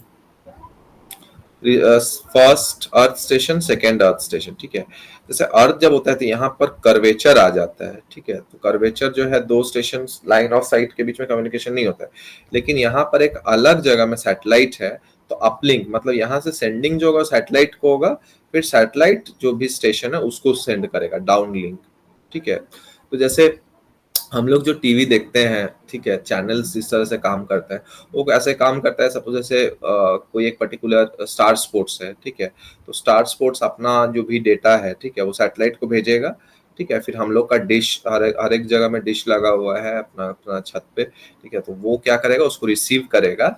First earth station, second earth station, ठीक है। जैसे अर्थ जब होता है तो यहाँ पर कर्वेचर आ जाता है, ठीक है। तो कर्वेचर जो है, दो स्टेशन लाइन ऑफ साइट के बीच में कम्युनिकेशन नहीं होता है, लेकिन यहाँ पर एक अलग जगह में सैटेलाइट है, तो अपलिंक मतलब यहाँ से सेंडिंग जो होगा सैटेलाइट को होगा, फिर सैटेलाइट जो भी स्टेशन है उसको सेंड करेगा डाउन लिंक, ठीक है। तो जैसे हम लोग जो टीवी देखते हैं, ठीक है, चैनल्स इस तरह से काम करता है, वो ऐसे काम करता है। सपोज जैसे कोई एक पर्टिकुलर स्टार स्पोर्ट्स है, ठीक है, तो स्टार स्पोर्ट्स अपना जो भी डेटा है, ठीक है, वो सैटेलाइट को भेजेगा, ठीक है। फिर हम लोग का डिश, हर एक जगह में डिश लगा हुआ है अपना अपना छत पे, ठीक है, तो वो क्या करेगा, उसको रिसीव करेगा,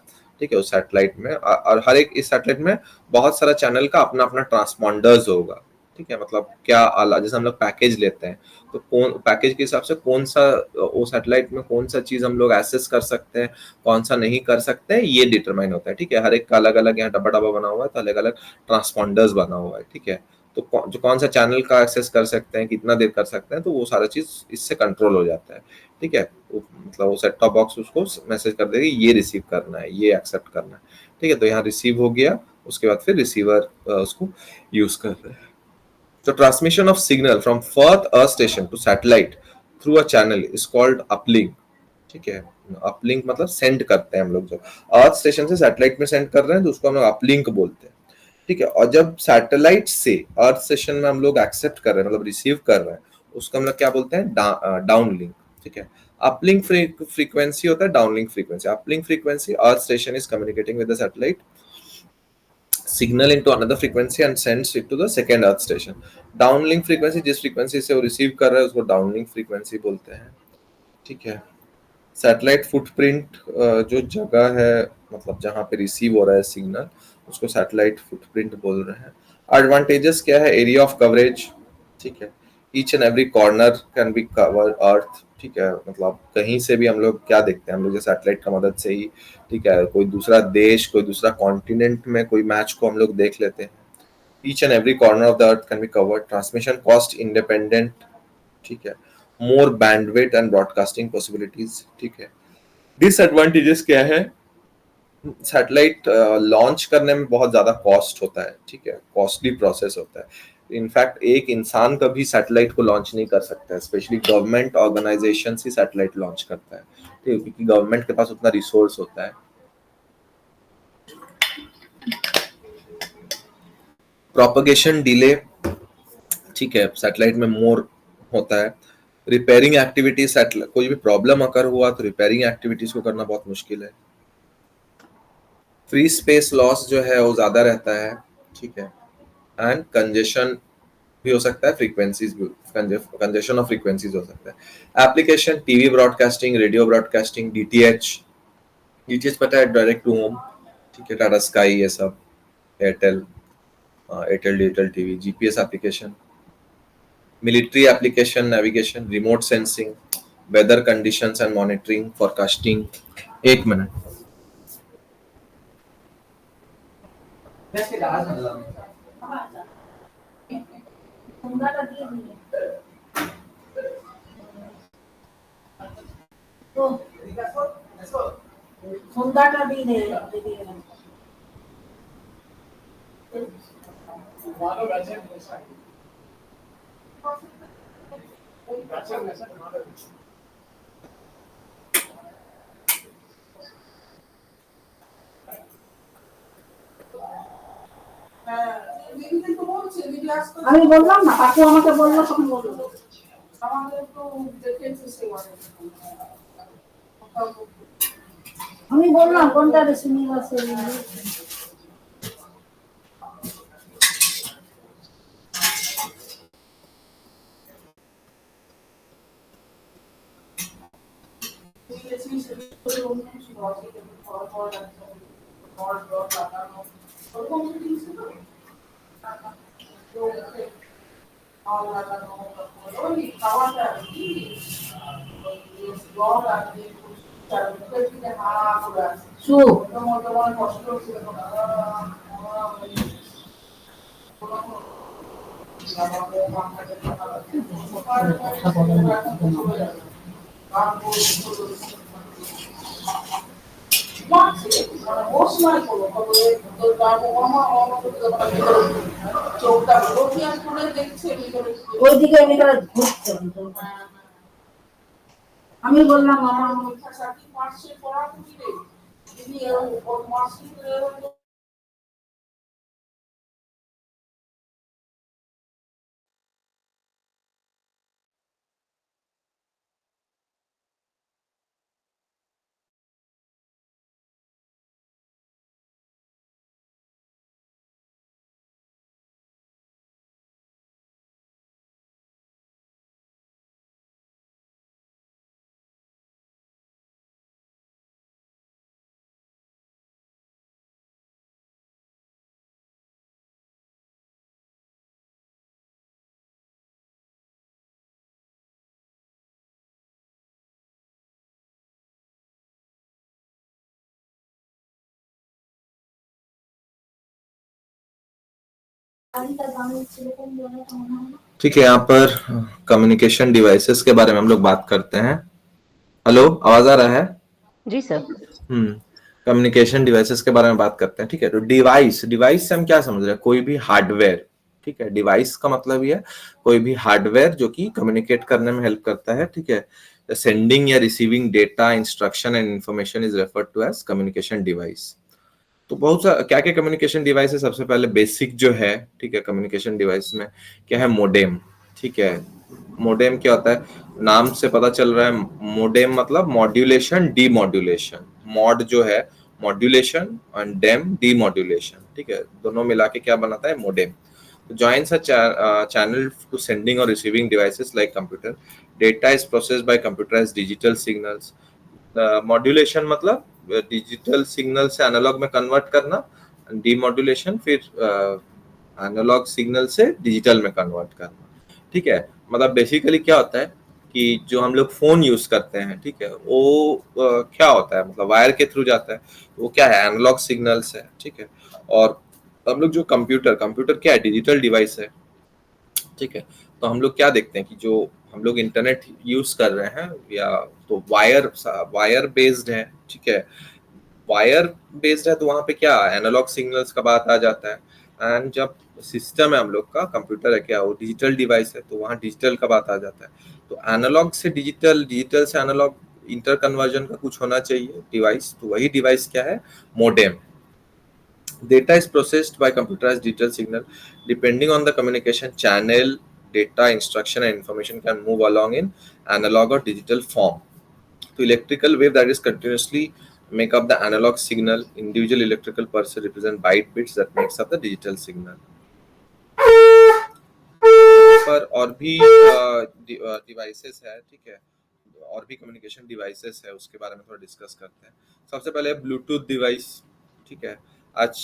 ठीक है, उस सैटेलाइट में। और हर एक इस सैटेलाइट में बहुत सारा चैनल का अपना अपना ट्रांसपॉन्डर्स होगा, ठीक है। मतलब क्या आला, जैसे हम लोग पैकेज लेते हैं, तो कौन पैकेज के हिसाब से कौन सा वो सैटेलाइट में कौन सा चीज हम लोग एक्सेस कर सकते हैं, कौन सा नहीं कर सकते हैं, ये डिटरमाइन होता है, ठीक है। हर एक का अलग अलग यहाँ डब्बा डब्बा बना हुआ है, तो अलग अलग ट्रांसपॉन्डर्स बना हुआ है, ठीक है। तो जो कौन सा चैनल का एक्सेस कर सकते हैं, कितना देर कर सकते हैं, तो वो सारा चीज इससे कंट्रोल हो जाता है, ठीक है। मतलब वो सेट टॉप बॉक्स उसको मैसेज कर देगा ये रिसीव करना है, ये एक्सेप्ट करना है, ठीक है। तो यहाँ रिसीव हो गया, उसके बाद फिर रिसीवर उसको यूज कर रहे हैं। So transmission of signal from fourth Earth station to satellite through a channel is called uplink, ठीक है। अपलिंक मतलब सेंड करते हैं हम लोग, जब अर्थ स्टेशन से सैटेलाइट में सेंड कर रहे हैं तो उसको हम लोग अपलिंक बोलते हैं, ठीक है। और जब सैटेलाइट से अर्थ स्टेशन में हम लोग एक्सेप्ट कर रहे हैं, मतलब रिसीव कर रहे हैं, उसको हम लोग क्या बोलते हैं, डाउन लिंक, ठीक है। अपलिंक फ्रीक्वेंसी होता है, downlink frequency. Uplink frequency, earth station is communicating with the satellite signal into another frequency and sends it to the second earth station. Downlink frequency, जिस फ्रीक्वेंसी से वो रिसीव कर रहा है उसको डाउनलिंक फ्रीक्वेंसी बोलते हैं, ठीक है। सैटेलाइट फुटप्रिंट, जो जगह है मतलब जहाँ पे रिसीव हो रहा है सिग्नल, उसको सैटेलाइट फुटप्रिंट बोल रहे हैं। एडवांटेजेस क्या है, एरिया ऑफ कवरेज, ठीक है। Each and every corner can be cover earth, ठीक है। मतलब कहीं से भी हम लोग क्या देखते हैं, हम लोग जो सैटेलाइट का मदद से ही, ठीक है, कोई दूसरा देश, कोई दूसरा कॉन्टिनेंट में कोई मैच को हम लोग देख लेते हैं। Each and every corner of the earth can be covered, transmission cost independent, ठीक है। मोर बैंडविड्थ एंड ब्रॉडकास्टिंग पॉसिबिलिटीज, ठीक है। डिसएडवांटेजेस क्या है, सैटेलाइट लॉन्च करने में बहुत ज्यादा कॉस्ट होता है, ठीक है, कॉस्टली प्रोसेस होता है। इनफैक्ट एक इंसान कभी सैटेलाइट को लॉन्च नहीं कर सकता है, स्पेशली गवर्नमेंट ऑर्गेनाइजेशन ही सैटेलाइट लॉन्च करता है, ठीक है, क्योंकि गवर्नमेंट के पास उतना रिसोर्स होता है। प्रोपगेशन डिले, ठीक है, सैटेलाइट में मोर होता है। रिपेयरिंग एक्टिविटीज, सैटेलाइट कोई भी प्रॉब्लम अकर हुआ तो रिपेयरिंग एक्टिविटीज को करना बहुत मुश्किल है। फ्री स्पेस लॉस जो है वो ज्यादा रहता है, ठीक है। एंड कंजेशन भी हो सकता है, फ्रीक्वेंसीज भी, कंजेशन ऑफ फ्रीक्वेंसीज हो सकता है। Application, TV broadcasting, radio broadcasting, DTH, DTH पता है, डायरेक्ट टू होम, ठीक है, टाटा स्काई, ये सब, Airtel, Airtel digital TV, GPS application, military application, navigation, remote sensing, weather conditions and monitoring, forecasting. एक मिनट। আমি বললাম না, কাকু আমাকে বললো, তখন বললো আমাকে একটু দেখে আমি বললাম কোনটা বেশি নিয়ে আসে। মার্কশিট মানে বসমাই করবো তবে তোর বাবু মামা আমাকে চৌকটা রোকিয়া করে দেখছে ওইদিকে আমি তারা ঘুরছে আমি বললাম মামা আমি সাথে মার্কশিট পড়া দিলে তিনি ওর মার্কশিট ठीक है, यहाँ पर कम्युनिकेशन डिवाइसेस के बारे में हम लोग बात करते हैं। हेलो, आवाज आ रहा है? जी सर। कम्युनिकेशन डिवाइसेस के बारे में बात करते हैं। ठीक है, तो डिवाइस से हम क्या समझ रहे हैं? कोई भी हार्डवेयर। ठीक है, डिवाइस का मतलब ये है कोई भी हार्डवेयर जो कि कम्युनिकेट करने में हेल्प करता है। ठीक है, सेंडिंग या receiving data, instruction and information is referred to as communication device. तो बहुत सा क्या क्या कम्युनिकेशन डिवाइस है। सबसे पहले बेसिक जो है, ठीक है, कम्युनिकेशन डिवाइस में क्या है? मोडेम। ठीक है, मोडेम क्या होता है? नाम से पता चल रहा है। मोडेम मतलब मॉड्यूलेशन, डीमॉड्यूलेशन। मॉड जो है मॉड्यूलेशन और डेम डीमॉड्यूलेशन। ठीक है, दोनों मिला के क्या बनाता है? Modem. joins a channel to sending or receiving devices like computer. Data is processed by computer as digital signals. Modulation मतलब डिजिटल सिग्नल से एनालॉग में कन्वर्ट करना, डीमॉड्यूलेशन फिर एनालॉग सिग्नल से डिजिटल में कन्वर्ट करना। ठीक है, मतलब बेसिकली क्या होता है कि जो हम लोग फोन यूज करते हैं, ठीक है, वो क्या होता है? मतलब वायर के थ्रू जाता है। वो क्या है? एनालॉग सिग्नल्स है। ठीक है, और हम लोग जो कंप्यूटर क्या है? डिजिटल डिवाइस है। ठीक है, तो हम लोग क्या देखते हैं कि जो हम लोग इंटरनेट यूज कर रहे हैं या तो वायर बेस्ड है। ठीक है, वायर बेस्ड है तो वहां पे क्या एनालॉग सिग्नल्स का बात आ जाता है। एंड जब सिस्टम है हम लोग का, कंप्यूटर है क्या, वो डिजिटल डिवाइस है तो वहाँ डिजिटल का बात आ जाता है। तो एनालॉग से डिजिटल, डिजिटल से एनालॉग इंटर कन्वर्जन का कुछ होना चाहिए डिवाइस। तो वही डिवाइस क्या है? Modem. Data is processed by computer as digital signal. Depending on the communication channel, data, instruction, and information can move along in analog or digital form. So, electrical wave that is continuously make up the analog signal. Individual electrical pulses represent byte bits that makes up the digital signal. पर और भी devices है। ठीक है, और भी communication devices है, उसके बारे में थोड़ा डिस्कस करते हैं। सबसे पहले ब्लूटूथ डिवाइस। ठीक है, आज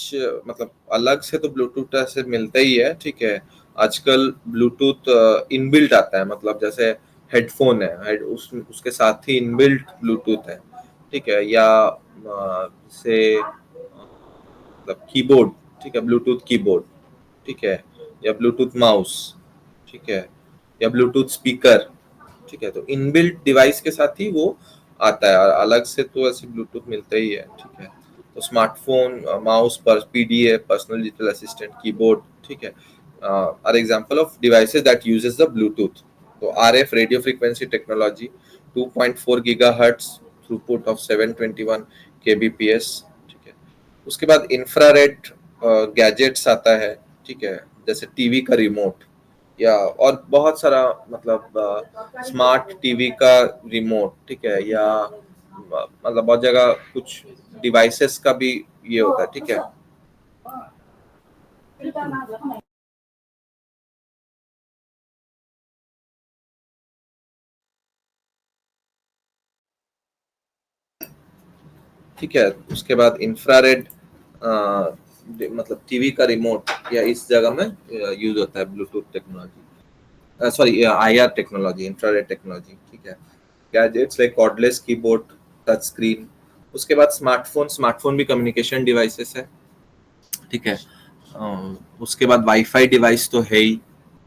मतलब अलग से तो ब्लूटूथ ऐसे मिलता ही है। ठीक है, आजकल ब्लूटूथ इनबिल्ट आता है, मतलब जैसे हेडफोन है, उसके साथ ही इनबिल्ट ब्लूटूथ है। ठीक है, या से मतलब कीबोर्ड। ठीक है, ब्लूटूथ कीबोर्ड। ठीक है, या ब्लूटूथ माउस। ठीक है, या ब्लूटूथ स्पीकर। ठीक है, तो इनबिल्ट डिवाइस के साथ ही वो आता है, अलग से तो ऐसे ब्लूटूथ मिलता ही है। ठीक है, तो स्मार्टफोन, माउस पर PDA, personal digital assistant, keyboard. ठीक है, are example of devices that uses the Bluetooth. तो RF radio frequency technology, 2.4 gigahertz, throughput of 721 kbps. ठीक है, उसके बाद इंफ्रारेड गैजेट्स आता है। ठीक है, जैसे टीवी का रिमोट या और बहुत सारा, मतलब स्मार्ट टीवी का रिमोट। ठीक है, या मतलब बहुत जगह कुछ डिवाइसेस का भी ये होता है। ठीक है, ठीक है, उसके बाद इंफ्रारेड मतलब टीवी का रिमोट या इस जगह में यूज होता है Bluetooth technology, sorry IR technology, infrared technology. ठीक है, gadgets like cordless keyboard, touch screen. उसके बाद स्मार्टफोन भी कम्युनिकेशन डिवाइसेस है। ठीक है, उसके बाद वाईफाई डिवाइस तो है ही।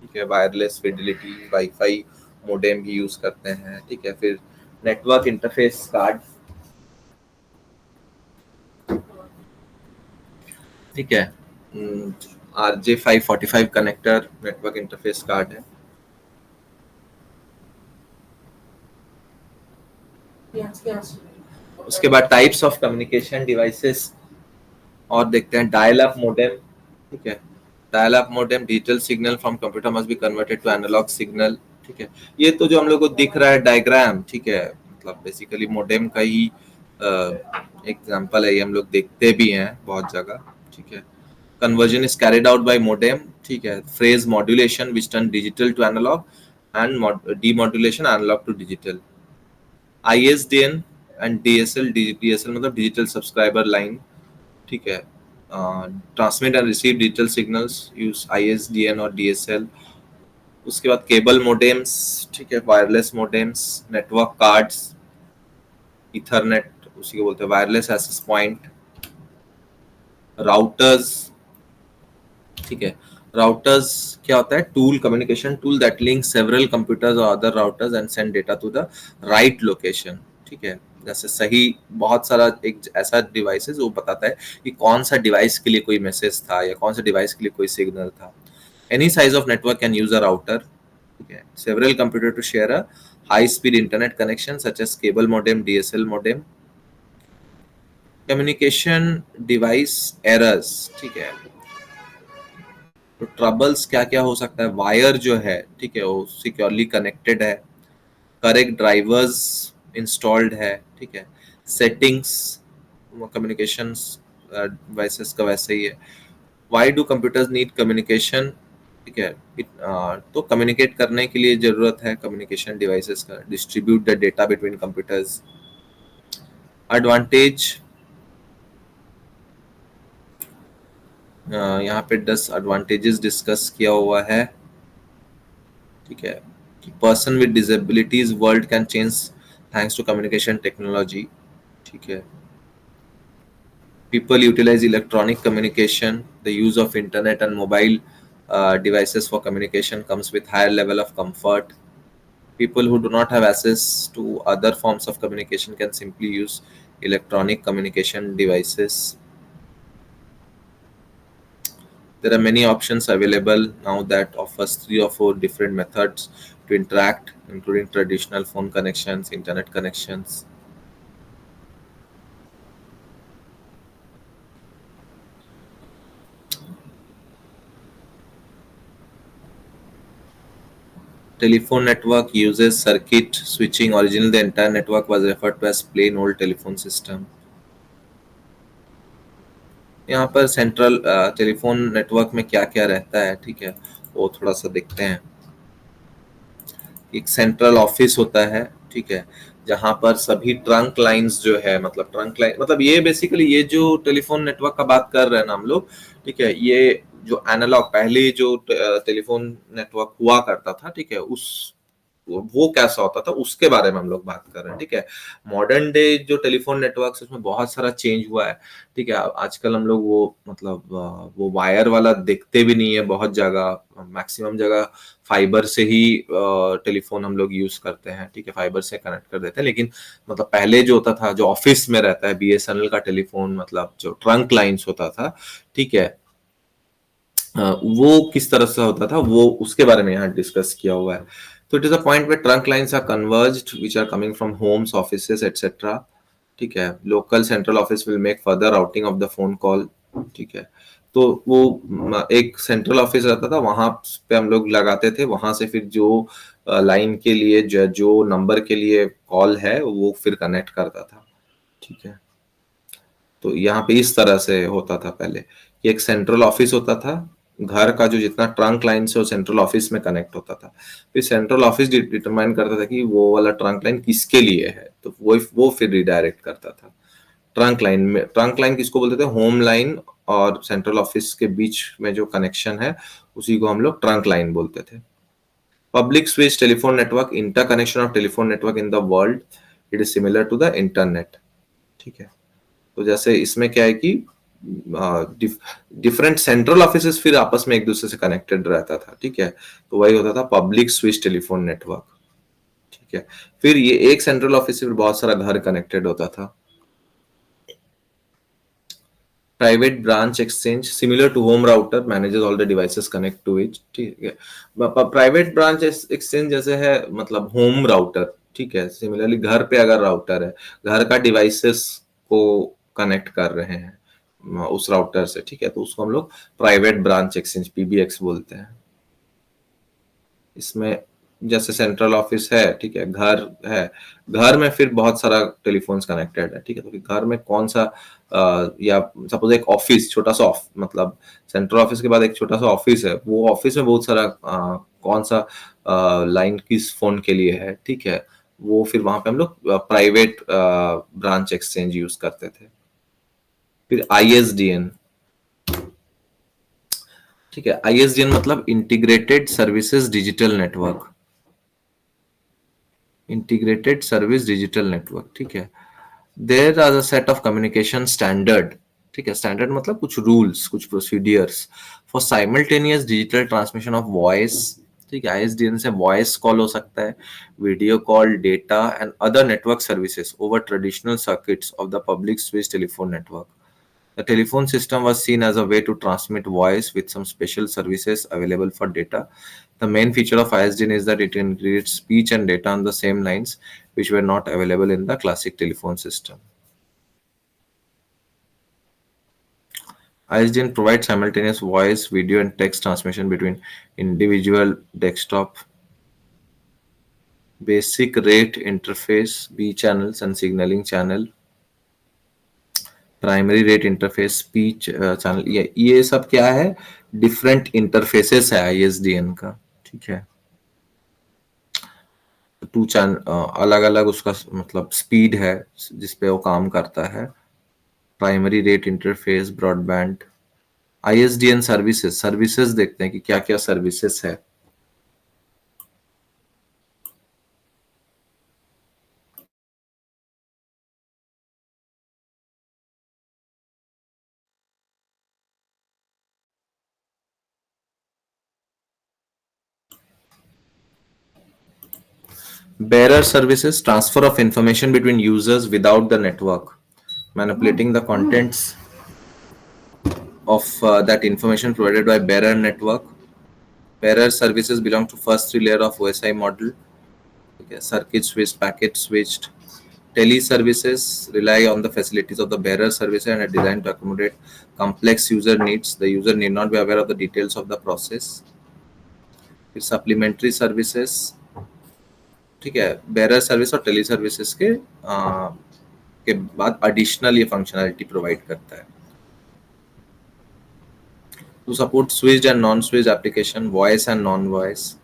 ठीक है, वायरलेस फिडेलिटी, वाईफाई मोडेम भी यूज करते हैं। ठीक है, फिर नेटवर्क इंटरफेस कार्ड। ठीक है। RJ545 connector network interface card है। उसके बाद टाइप्स ऑफ कम्युनिकेशन डिवाइसेस और देखते हैं डायल अप मोडेम। ठीक है, dial up modem digital signal from computer must be converted to analogue signal. ठीक है, ये तो जो हम लोग को दिख रहा है डायग्राम, ठीक है, मतलब बेसिकली मोडेम का ही एग्जांपल है, ये हम लोग देखते भी हैं बहुत जगह। ठीक है, conversion is carried out by modem। ठीक है, phrase modulation which turn digital to analog and demodulation analog to digital। ISDN and DSL, DSL मतलब digital subscriber line। ठीक है, transmit and receive digital signals use ISDN और DSL। उसके बाद cable modems, ठीक है, wireless modems, network cards, Ethernet उसी को बोलते हैं, वायरलेस एक्सेस पॉइंट, राउटर्स। ठीक है, राउटर्स क्या होता है? Tool, communication tool that link several computers और other routers and send data to the right location. ठीक है, जैसे सही बहुत सारा एक ऐसा डिवाइस है जो बताता है कि कौन सा डिवाइस के लिए कोई मैसेज था या कौन सा डिवाइस के लिए कोई सिग्नल था। Any size of network can use a router. ठीक है, several computer to share a high speed internet connection such as cable modem, DSL modem. Communication device errors. ठीक है, तो ट्रबल्स क्या क्या हो सकता है? वायर जो है, ठीक है, वो सिक्योरली कनेक्टेड है, करेक्ट ड्राइवर्स इंस्टॉल्ड है। ठीक है, सेटिंग्स कम्युनिकेशन डिवाइसेस का वैसे ही है। Why do computers need communication? ठीक है, तो कम्युनिकेट करने के लिए जरूरत है कम्युनिकेशन डिवाइसेस का, distribute the data between computers. Advantage, यहाँ पे 10 एडवांटेजेस डिस्कस किया हुआ है। ठीक है, कि person with disabilities world can change thanks to communication technology. ठीक है, people utilize electronic communication, the use of internet and mobile devices for communication comes with higher level of comfort. People who do not have access to other forms of communication can simply use electronic communication devices. There are many options available now that offers 3 or 4 different methods to interact, including traditional phone connections, internet connections. Telephone network uses circuit switching. Originally, the entire network was referred to as plain old telephone system. यहाँ पर central telephone network में क्या क्या रहता है, ठीक है, वो थोड़ा सा देखते हैं। एक सेंट्रल ऑफिस होता है, ठीक है, जहां पर सभी ट्रंक लाइंस जो है, मतलब ट्रंक लाइन मतलब ये बेसिकली ये जो टेलीफोन नेटवर्क का बात कर रहे हैं ना हम लोग, ठीक है, ये जो एनालॉग पहले जो टेलीफोन नेटवर्क हुआ करता था, ठीक है, उस वो कैसा होता था उसके बारे में हम लोग बात कर रहे हैं। ठीक है, मॉडर्न डे जो टेलीफोन नेटवर्क उसमें बहुत सारा चेंज हुआ है। ठीक है, आजकल हम लोग वो मतलब वो वायर वाला देखते भी नहीं है, बहुत जगह मैक्सिमम जगह फाइबर से ही टेलीफोन हम लोग यूज करते हैं। ठीक है, फाइबर से कनेक्ट कर देते हैं, लेकिन मतलब पहले जो होता था, जो ऑफिस में रहता है, BSNL का टेलीफोन मतलब जो ट्रंक लाइंस होता था, ठीक है, वो किस तरह से होता था, वो उसके बारे में यहाँ डिस्कस किया हुआ है। तो it is a point where trunk lines are converged which are coming from homes, offices etcetera. ठीक है, local central office will make further routing of the phone call. ठीक है, तो वो एक सेंट्रल ऑफिस रहता था, वहां पे हम लोग लगाते थे, वहां से फिर जो लाइन के लिए जो नंबर के लिए कॉल है वो फिर कनेक्ट करता था। ठीक है, तो यहाँ पे इस तरह से होता था पहले कि एक सेंट्रल ऑफिस होता था, घर का जो जितना ट्रंक लाइन से वो सेंट्रल ऑफिस में कनेक्ट होता था, फिर सेंट्रल ऑफिस डिटरमाइन करता था कि वो वाला ट्रंक लाइन किसके लिए है, तो वो फिर रिडायरेक्ट करता था। ट्रंक लाइन में, ट्रंक लाइन किसको बोलते थे? होम लाइन और सेंट्रल ऑफिस के बीच में जो कनेक्शन है उसी को हम लोग ट्रंक लाइन बोलते थे। Public switch telephone network, interconnection of telephone network in the world, it is similar to the internet. ठीक है, तो जैसे इसमें क्या है कि डिफरेंट सेंट्रल ऑफिसेस फिर आपस में एक दूसरे से कनेक्टेड रहता था। ठीक है, तो वही होता था पब्लिक स्विच टेलीफोन नेटवर्क। ठीक है, फिर ये एक सेंट्रल ऑफिस से फिर बहुत सारा घर कनेक्टेड होता था। Private branch exchange similar to home router, manages all the devices connect to it, ठीक है। प्राइवेट ब्रांच एक्सचेंज जैसे है मतलब होम राउटर, ठीक है। सिमिलरली घर पे अगर राउटर है, घर का डिवाइसेस को कनेक्ट कर रहे हैं उस राउटर से, ठीक है, तो उसको हम लोग प्राइवेट ब्रांच एक्सचेंज पीबीएक्स बोलते हैं। इसमें जैसे सेंट्रल ऑफिस है, ठीक है, घर है, घर में फिर बहुत सारा टेलीफोन्स कनेक्टेड है, ठीक है। तो घर में कौन सा या सपोज एक ऑफिस छोटा सा मतलब सेंट्रल ऑफिस के बाद एक छोटा सा ऑफिस है, वो ऑफिस में बहुत सारा कौन सा लाइन किस फोन के लिए है, ठीक है, वो फिर वहां पे हम लोग प्राइवेट ब्रांच एक्सचेंज यूज करते थे। फिर आईएसडीएन, ठीक है। आईएसडीएन मतलब integrated services digital network, integrated service digital network, ठीक है। There are a set of communication standard, ठीक है। स्टैंडर्ड मतलब कुछ रूल्स, कुछ procedures for simultaneous digital transmission of voice, ठीक है। आईएसडीएन से वॉइस कॉल हो सकता है, video call, data and other network services over traditional circuits of the public switch telephone network. The telephone system was seen as a way to transmit voice with some special services available for data. The main feature of ISDN is that it integrates speech and data on the same lines, which were not available in the classic telephone system. ISDN provides simultaneous voice, video, and text transmission between individual desktop, basic rate interface, B channels, and signaling channel, primary rate interface, speech channel, ये सब क्या है, different interfaces है ISDN का, ठीक है। To channel अलग अलग उसका मतलब स्पीड है जिसपे वो काम करता है। Primary rate interface, broadband, ISDN services, services देखते हैं कि क्या क्या सर्विसेज है। Bearer services, transfer of information between users without the network, manipulating the contents of that information provided by bearer network. Bearer services belong to first three layer of OSI model. Okay, circuit switched, packet switched. Tele services rely on the facilities of the bearer services and are designed to accommodate complex user needs. The user need not be aware of the details of the process. Supplementary services, ठीक है, bearer service और teleservices के बाद additional ये functionality provide करता है। To support switched and non switched application, voice and non voice,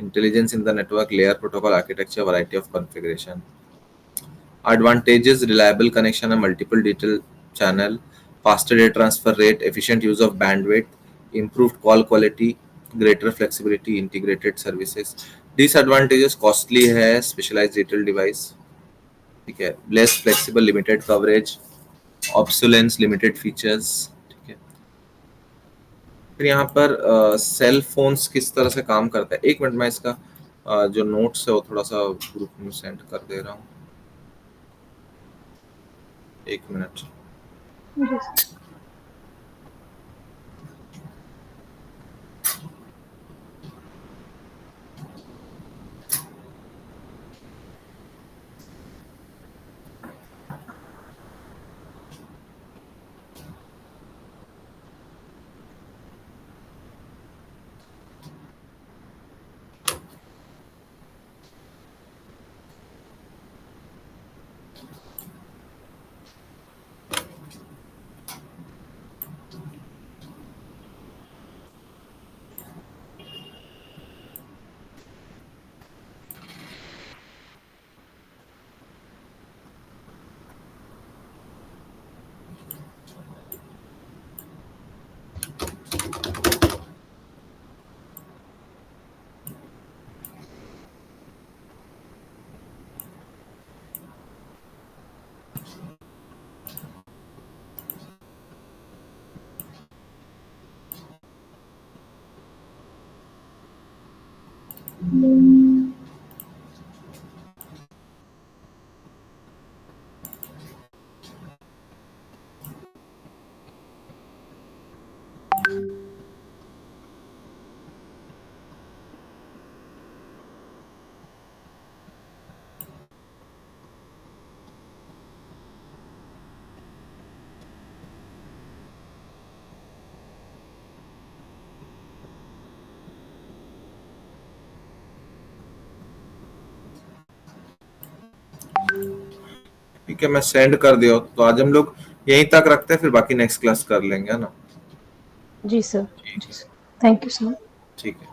intelligence in the network layer, protocol architecture, variety of configuration. Advantages: reliable connection and multiple digital channel, faster data transfer rate, efficient use of bandwidth, improved call quality, greater flexibility, integrated services. Disadvantages: costly है, specialized digital device, ठीक है, less flexible, limited coverage, obsolescence, limited features, ठीक है। फिर यहाँ पर cell phones किस तरह से काम करता है, एक मिनट मैं इसका जो नोट्स है वो थोड़ा सा ग्रुप में सेंड कर दे रहा हूँ, एक मिनट। ठीक है, मैं सेंड कर दिया। तो आज हम लोग यहीं तक रखते हैं, फिर बाकी नेक्स्ट क्लास कर लेंगे, है ना? जी सर, जी सर, थैंक यू सर। ठीक है।